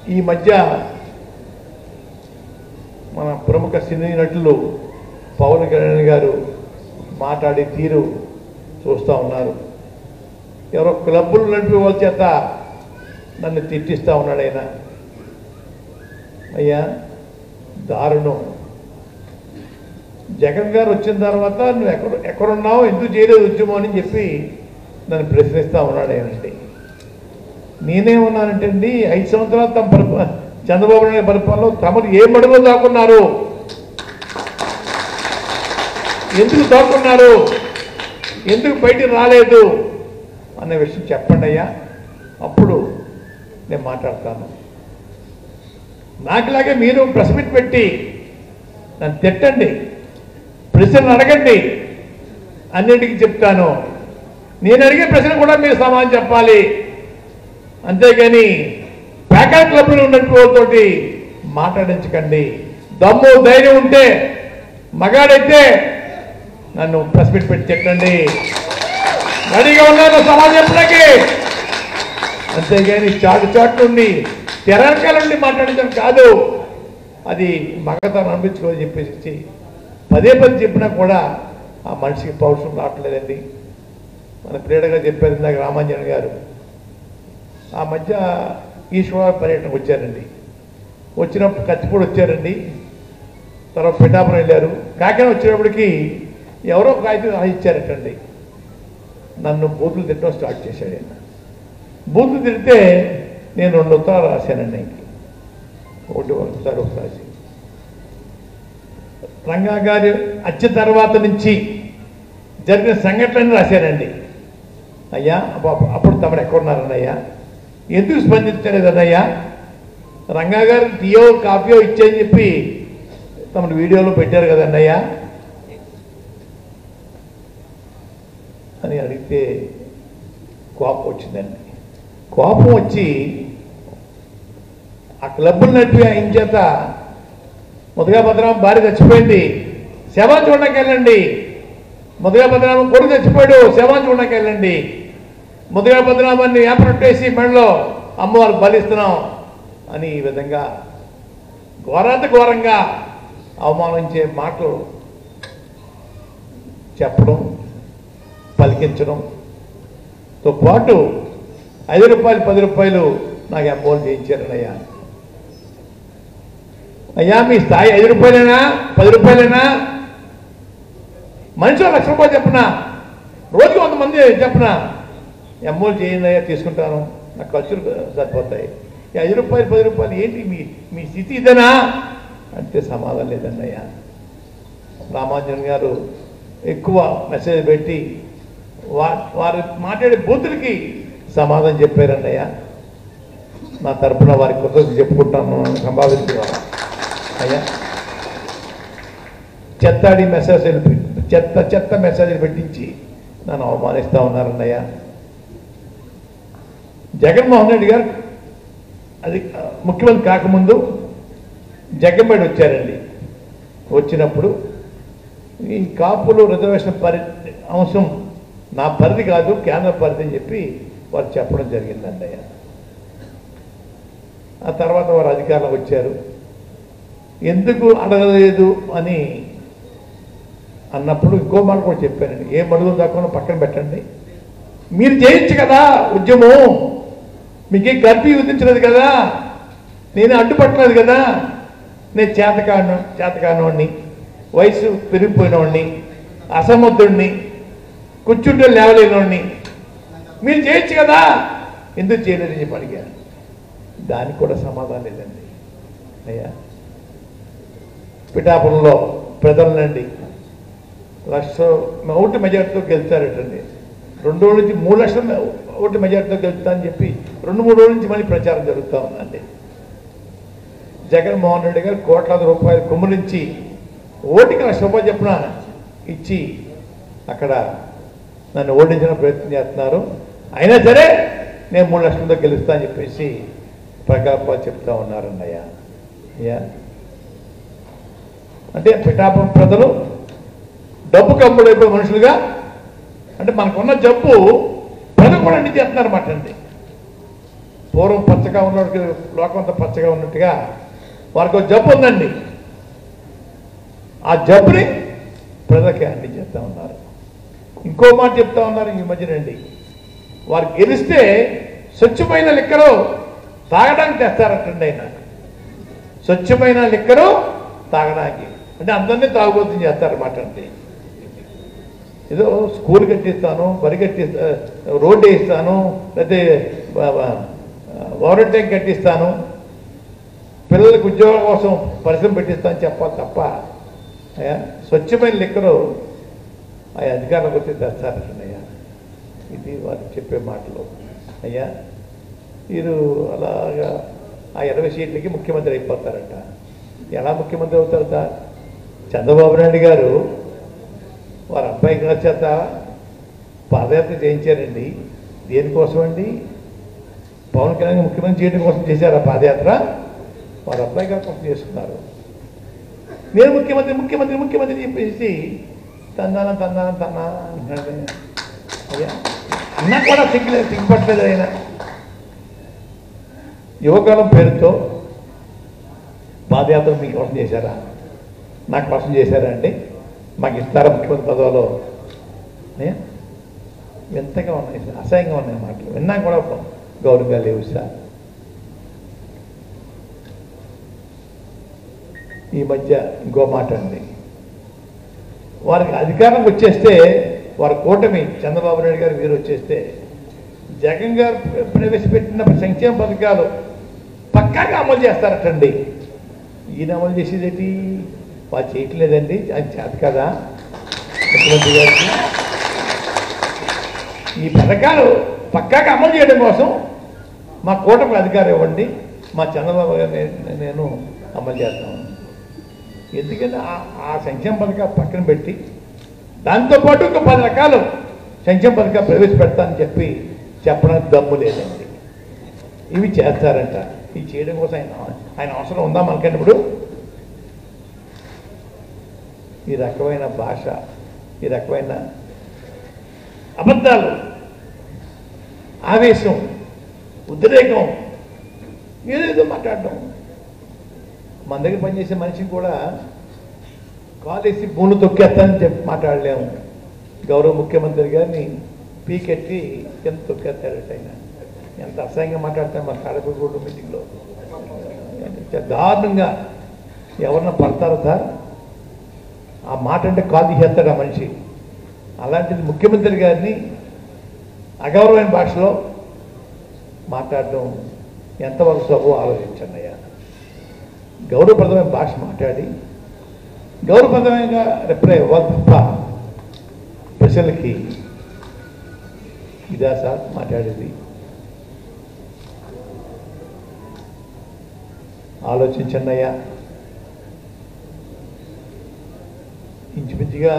ఈ మధ్య మన ప్రముఖ సినీ నటులు పవన్ కళ్యాణ్ గారు మాట్లాడే తీరు చూస్తూ ఉన్నారు. ఎవరో క్లబ్బులు నడిపే వాళ్ళ చేత నన్ను తిట్టిస్తూ ఉన్నాడు ఆయన. అయ్యా దారుణం. జగన్ గారు వచ్చిన తర్వాత నువ్వు ఎక్కడున్నావు, ఎందుకు చేయలేదు ఉద్యమం అని చెప్పి నన్ను ప్రశ్నిస్తూ ఉన్నాడు ఆయనండి. నేనేమన్నానంటే అండి, 5 సంవత్సరాలు తమ చంద్రబాబు నాయుడు పరిపాలనలో తమరు ఏ మడుగులో దాక్కున్నారు, ఎందుకు దాక్కున్నారు, ఎందుకు బయటికి రాలేదు అనే విషయం చెప్పండి అయ్యా, అప్పుడు నేను మాట్లాడతాను. నాకులాగే మీరు ప్రెస్ మీట్ పెట్టి నన్ను తిట్టండి, ప్రశ్నలు అడగండి, అన్నింటికి చెప్తాను. నేను అడిగే ప్రశ్న కూడా మీరు సమాధానం చెప్పాలి. అంతేగాని ప్యాకెట్ క్లబ్లో ఉన్నట్టు వాళ్ళతోటి మాట్లాడించకండి. దమ్ము ధైర్యం ఉంటే మగాడైతే నన్ను ప్రెస్ మీట్ పెట్టి తిట్టండి, రెడీగా ఉన్నాను సమాధానం చెప్పడానికి. అంతేగాని చాటు నుండి తెరకాల నుండి మాట్లాడించడం కాదు, అది మగతనం అనిపించుకోని చెప్పేసి పదే చెప్పినా కూడా ఆ మనిషికి పౌరుషం రావట్లేదండి. మన ప్రియుడగా చెప్పారు ఇందాక రామాంజన్ గారు. ఆ మధ్య ఈశ్వర పర్యటనకు వచ్చారండి. వచ్చినప్పుడు కత్తిపూడి వచ్చారండి, తర్వాత పిఠాపురం వెళ్ళారు. కాకినాడ వచ్చేటప్పటికి ఎవరో కాగితం ఇచ్చారటండి. నన్ను బూతులు తిట్టడం స్టార్ట్ చేశాడు ఆయన. బూతులు తిడితే నేను 2 ఉత్తరాలు రాశానండి ఆయనకి. ఒకసారి రాసి రంగా గారి హత్య తర్వాత నుంచి జరిగిన సంఘటనని రాశానండి. అయ్యా అప్పుడు తమరు ఎక్కడున్నారన్నయ్యా, ఎందుకు స్పందించలేదన్నయ్యా, రంగా గారు టీయో కాఫీయో ఇచ్చేయని చెప్పి తమను వీడియోలో పెట్టారు కదన్నయ్యా అని అడిగితే కోపం వచ్చిందండి. కోపం వచ్చి ఆ క్లబ్బులు నడిపి ఆయన చేత ముదుగా భద్రామ భార్య చచ్చిపోయింది, శవాన్ని చూడడానికి వెళ్ళండి, ముదుగా భద్రామ కొడుకు చచ్చిపోయాడు, శవాన్ని చూడడానికి వెళ్ళండి, ముదుగా భద్రామాన్ని ఏపరొట్టేసి మెడలో అమ్మవారు బలిస్తున్నాం అని ఈ విధంగా ఘోరంగా అవమానించే మాటలు చెప్పడం, పలికించడంతో పాటు 5 రూపాయలు 10 రూపాయలు నాకు అమ్మోలు చేయించారనయ్యా. అయ్యా మీ స్థాయి 5 రూపాయలైనా 10 రూపాయలైనా, మనిషి 1 లక్ష రూపాయలు చెప్పనా, రోజుకి 100 మంది చెప్పనా, అమ్మోలు చేయండి అయ్యా తీసుకుంటాను, నాకు ఖర్చులు సరిపోతాయి. 5 రూపాయలు 10 రూపాయలు ఏంటి మీ స్థితి ఇదేనా అంటే సమాధానం లేదండి అయ్యా. రామాంజన్ గారు ఎక్కువ మెసేజ్ పెట్టి వారు మాట్లాడే బూతులకి సమాధానం చెప్పారన్నయ్య. నా తరపున వారి కృతజ్ఞతలు చెప్పుకుంటాను సంభావిస్తున్నాను అయ్యా. చెత్తాడి మెసేజ్లు చెత్త మెసేజ్లు పెట్టించి నన్ను అవమానిస్తూ ఉన్నారన్నయ్య. జగన్మోహన్ రెడ్డి గారు అది ముఖ్యమంత్రి కాకముందు జగ్గంపేట వచ్చారండి. వచ్చినప్పుడు ఈ కాపులు రిజర్వేషన్ అంశం నా పరిధి కాదు, కేంద్ర పరిధి అని చెప్పి వారు చెప్పడం జరిగిందండి. ఆ తర్వాత వారు అధికారంలోకి వచ్చారు. ఎందుకు అడగలేదు అని అన్నప్పుడు ఇంకో మాట కూడా చెప్పానండి, ఏ మడుగు దాకా పక్కన పెట్టండి, మీరు చేయొచ్చు కదా ఉద్యమం, మీకేం కర్ఫ్యూ విధించలేదు కదా, నేను అడ్డుపట్టలేదు కదా, నేను చేతకానోడిని, వయసు పెరిగిపోయినోడిని, అసమర్థుడిని, కూర్చుంటే లేవలేనోడిని, మీరు చేయొచ్చు కదా, ఎందుకు చేయలేదని చెప్పి అడిగారు. దానికి కూడా సమాధానం లేదండి అయ్యా. పిఠాపురంలో ప్రజలనండి 1,00,000 ఓటు మెజార్టీతో గెలిచారటండి. 2 రోజుల నుంచి 3 లక్షల ఓటు మెజార్టీతో గెలుస్తా అని చెప్పి 2-3 రోజుల నుంచి మళ్ళీ ప్రచారం జరుగుతూ ఉందండి. జగన్మోహన్ రెడ్డి గారు కోట్లాది రూపాయలు కుమ్మరించి ఓటుకి 1,00,000 రూపాయలు చెప్పిన ఇచ్చి అక్కడ నన్ను ఓడించిన ప్రయత్నం చేస్తున్నారు. అయినా సరే నేను 3 లక్షలతో గెలుస్తా అని చెప్పేసి ప్రగల్భాలు చెప్తా ఉన్నారన్నయ్య. అయ్యా అంటే పిఠాపురం ప్రజలు డబ్బు కమ్ముడైపోయే మనుషులుగా, అంటే మనకున్న జబ్బు ప్రజలు కూడా అన్ని చేస్తున్నారన్నమాట అండి. పూర్వం పచ్చగా ఉన్నవాడికి లోకం అంతా పచ్చగా ఉన్నట్టుగా వారికి ఒక జబ్బు ఉందండి. ఆ జబ్బుని ప్రజలకి అందించేస్తూ ఉన్నారు. ఇంకో మాట చెప్తా ఉన్నారు ఈ మధ్యనండి, వారు గెలిస్తే స్వచ్ఛమైన లిక్కరు తాగడానికి తెస్తారటండి. ఆయన స్వచ్ఛమైన లిక్కరు తాగడానికి అంటే అందరినీ తాగుబోతుంది చేస్తారన్నమాట. అంటే ఏదో స్కూల్ కట్టిస్తాను, బరి కట్టిస్తా, రోడ్డు వేయిస్తాను, లేకపోతే వాటర్ ట్యాంక్ కట్టిస్తాను, పిల్లలకు ఉద్యోగం కోసం పరిశ్రమ పెట్టిస్తాను చెప్పాలి తప్ప స్వచ్ఛమైన లిక్కరు ఆ అధికారులకు వచ్చి తెస్తారటయ్యా. ఇది వారు చెప్పే మాటలు. అయ్యా వీరు అలాగా ఆ 20 సీట్లకి ముఖ్యమంత్రి అయిపోతారట. ఎలా ముఖ్యమంత్రి అవుతారు సార్? చంద్రబాబు నాయుడు గారు వారి అబ్బాయి గారి చేత పాదయాత్ర చేయించారండి. దేనికోసం అండి? పవన్ కళ్యాణ్ ముఖ్యమంత్రి చేయడం కోసం చేశారు ఆ పాదయాత్ర. వారి అబ్బాయి గారి కోసం చేసుకున్నారు. నేను ముఖ్యమంత్రి ముఖ్యమంత్రి ముఖ్యమంత్రి చెప్పేసి తన్నా అంటున్నాడు. అయ్యా అన్నా కూడా సిగ్గుపట్టలేదు ఆయన. యువకాలం పేరుతో పాదయాత్ర మీకు కోసం చేశారా? నాకు కోసం చేశారా అండి? మాకు ఇస్తారా ముఖ్యమంత్రి పదవిలో? ఎంతగా ఉన్నాయి, అసహ్యంగా ఉన్నాయి మాటలు. విన్నా కూడా గౌరవంగా లేవు సార్. ఈ మధ్య ఇంకో మాట అండి, వారికి అధికారం వచ్చేస్తే వారి కూటమి చంద్రబాబు నాయుడు గారు వీరు వచ్చేస్తే జగన్ గారు ప్రవేశపెట్టిన సంక్షేమ పథకాలు పక్కాగా అమలు చేస్తారటండి. ఈయన అమలు చేసేదేంటి? వాళ్ళు చేయట్లేదండి. అది చేత కదా ముఖ్యమంత్రి గారికి. ఈ పథకాలు పక్కాగా అమలు చేయడం కోసం మా కూటమి అధికారం ఇవ్వండి, మా చంద్రబాబు గారు నేను అమలు చేస్తాను. ఎందుకంటే ఆ సంక్షేమ పథకాలు పక్కన పెట్టి దాంతోపాటు ఇంకో 10 రకాలు సంక్షేమ పథకాలు ప్రవేశపెడతానని చెప్పి చెప్పడానికి దమ్ము లేదండి. ఇవి చేస్తారంట. ఇవి చేయడం కోసం ఆయన అవసరం ఉందా మనకంటే? ఇప్పుడు ఈ రకమైన భాష, ఈ రకమైన అబద్ధాలు, ఆవేశం, ఉద్రేకం, ఏదేదో మాట్లాడడం. మన దగ్గర పనిచేసే మనిషిని కూడా కాలేసి భూములు తొక్కేస్తానని చెప్పి మాట్లాడలేము. గౌరవ ముఖ్యమంత్రి గారిని పీకెట్టి ఎంత తొక్కేస్తాడట ఆయన. ఎంత అసహ్యంగా మాట్లాడతాను మన తాడపూడి మీటింగ్లో. దారుణంగా ఎవరన్నా పడతారా సార్? ఆ మాట అంటే కాల్ తీసేస్తాడు ఆ మనిషి. అలాంటిది ముఖ్యమంత్రి గారిని అగౌరవమైన భాషలో మాట్లాడడం ఎంతవరకు సబు ఆలోచించండి అయ్యా. గౌరవప్రదమైన భాష మాట్లాడి గౌరవప్రదమైన రిప్లై ఇవ్వాలి తప్ప ప్రజలకి ఇదా సార్ మాట్లాడేది? ఆలోచించండి అయ్యా. ఇంచుమించుగా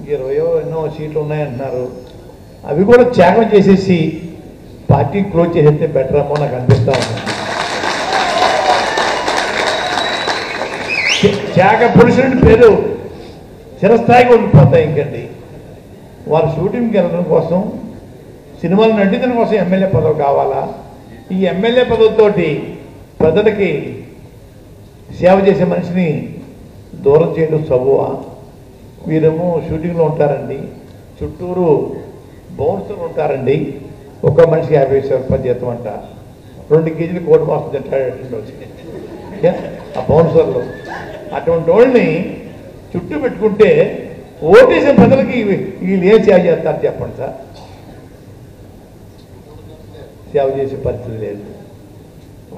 20 ఎన్నో సీట్లు ఉన్నాయంటున్నారు. అవి కూడా త్యాగం చేసేసి పార్టీ క్లోజ్ చేసేస్తే బెటర్ అమ్మో నాకు అనిపిస్తా ఉంది. త్యాగ పురుషుడి పేరు చిరస్థాయిగా ఉండిపోతాయి. ఇంకండి వారు షూటింగ్కి వెళ్ళడం కోసం, సినిమాలు నటించడం కోసం ఎమ్మెల్యే పదవి కావాలా? ఈ ఎమ్మెల్యే పదవితోటి ప్రజలకి సేవ చేసే మనిషిని దూరం చేయడం సబువా? వీరేమో షూటింగ్లో ఉంటారండి, చుట్టూరు బౌన్సర్లు ఉంటారండి. ఒక్క మనిషికి 50,000 రూపాయలు జీతం అంట. 2 కేజీలు కోడి మాసం తింటాడండి ఆ బౌన్సర్లు. అటువంటి వాళ్ళని చుట్టూ పెట్టుకుంటే ఓటేసిన ప్రజలకి వీళ్ళు ఏం సేవ చేస్తారు చెప్పండి సార్? సేవ చేసే పరిస్థితి లేదు.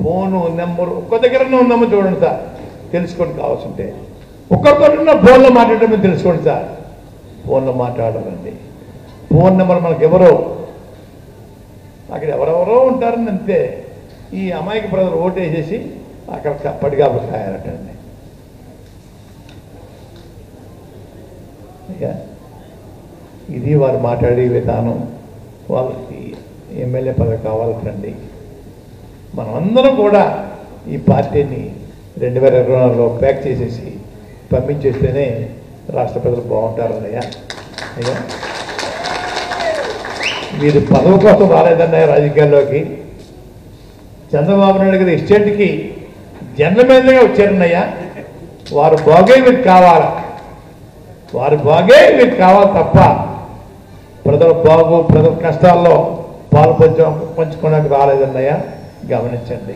ఫోను నెంబరు ఒక్క దగ్గరనే ఉందామో చూడండి సార్, తెలుసుకోండి. కావాల్సింటే ఒక్కరితో ఉన్న ఫోన్లో మాట్లాడటమే తెలుసుకోండి సార్. ఫోన్లో మాట్లాడాలండి. ఫోన్ నెంబర్ మనకు ఎవరో అక్కడ ఎవరెవరో ఉంటారని అంతే. ఈ అమాయక ప్రజలు ఓటేసేసి అక్కడ పడిగా కాయారటండి. ఇది వారు మాట్లాడే విధానం. వాళ్ళకి ఎమ్మెల్యే పదవి కావాలండి. మనమందరం కూడా ఈ పార్టీని 2024లో ప్యాక్ చేసేసి పంపించేస్తేనే రాష్ట్ర ప్రజలు బాగుంటారన్నయ్యా. అయ్యా మీరు పదవి కోసం రాలేదన్నయ్య రాజకీయాల్లోకి. చంద్రబాబు నాయుడు గారి ఎస్టేట్కి జన్మ మీదగా వచ్చారన్నయ్యా. వారు బాగే మీకు కావాలా, వారి బాగే మీకు కావాలి తప్ప ప్రజల బాగు ప్రజల కష్టాల్లో పంచుకోవడానికి రాలేదన్నయ్యా, గమనించండి.